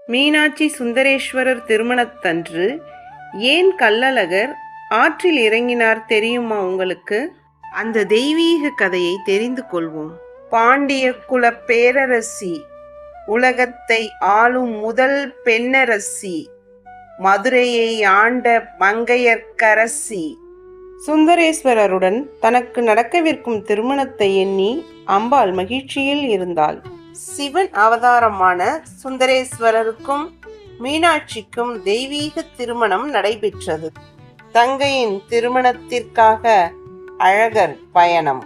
மீனாட்சி சுந்தரேஸ்வரர் திருமணத்தன்று ஏன் கள்ளழகர் ஆற்றில் இறங்கினார் தெரியுமா உங்களுக்கு? அந்த தெய்வீக கதையை தெரிந்து கொள்வோம். பாண்டிய குல பேரரசி, உலகத்தை ஆளும் முதல் பெண்ணரசி, மதுரையை ஆண்ட மங்கையர்க்கரசி சுந்தரேஸ்வரருடன் தனக்கு நடக்கவிருக்கும் திருமணத்தை எண்ணி அம்பாள் மகிழ்ச்சியில் இருந்தாள். சிவன் அவதாரமான சுந்தரேஸ்வரருக்கும் மீனாட்சிக்கும் தெய்வீக திருமணம் நடைபெற்றது. தங்கையின் திருமணத்திற்காக அழகர் பயணம்.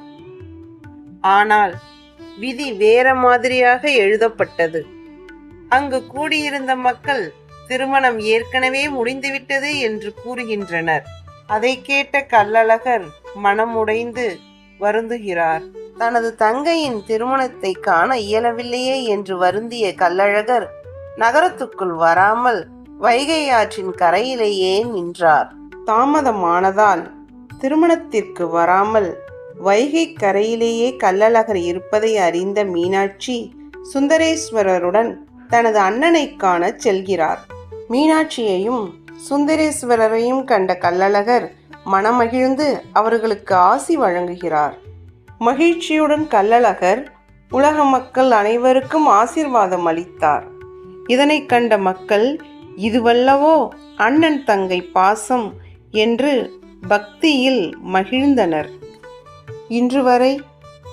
ஆனால் விதி வேற மாதிரியாக எழுதப்பட்டது. அங்கு கூடியிருந்த மக்கள் திருமணம் ஏற்கனவே முடிந்துவிட்டது என்று கூறுகின்றனர். அதை கேட்ட கள்ளழகர் மனம் உடைந்து வருந்துகிறார். தனது தங்கையின் திருமணத்தை காண இயலவில்லையே என்று வருந்திய கள்ளழகர் நகரத்துக்குள் வராமல் வைகை ஆற்றின் கரையிலேயே நின்றார். தாமதமானதால் திருமணத்திற்கு வராமல் வைகை கரையிலேயே கள்ளழகர் இருப்பதை அறிந்த மீனாட்சி சுந்தரேஸ்வரருடன் தனது அண்ணனை காண செல்கிறார். மீனாட்சியையும் சுந்தரேஸ்வரரையும் கண்ட கள்ளழகர் மனமகிழ்ந்து அவர்களுக்கு ஆசி வழங்குகிறார். மகிழ்ச்சியுடன் கள்ளழகர் உலக மக்கள் அனைவருக்கும் ஆசீர்வாதம் அளித்தார். இதனை கண்ட மக்கள் இதுவல்லவோ அண்ணன் தங்கை பாசம் என்று பக்தியில் மகிழ்ந்தனர். இன்று வரை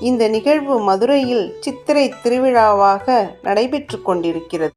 இந்த நிகழ்வு மதுரையில் சித்திரை திருவிழாவாக நடைபெற்று கொண்டிருக்கிறது.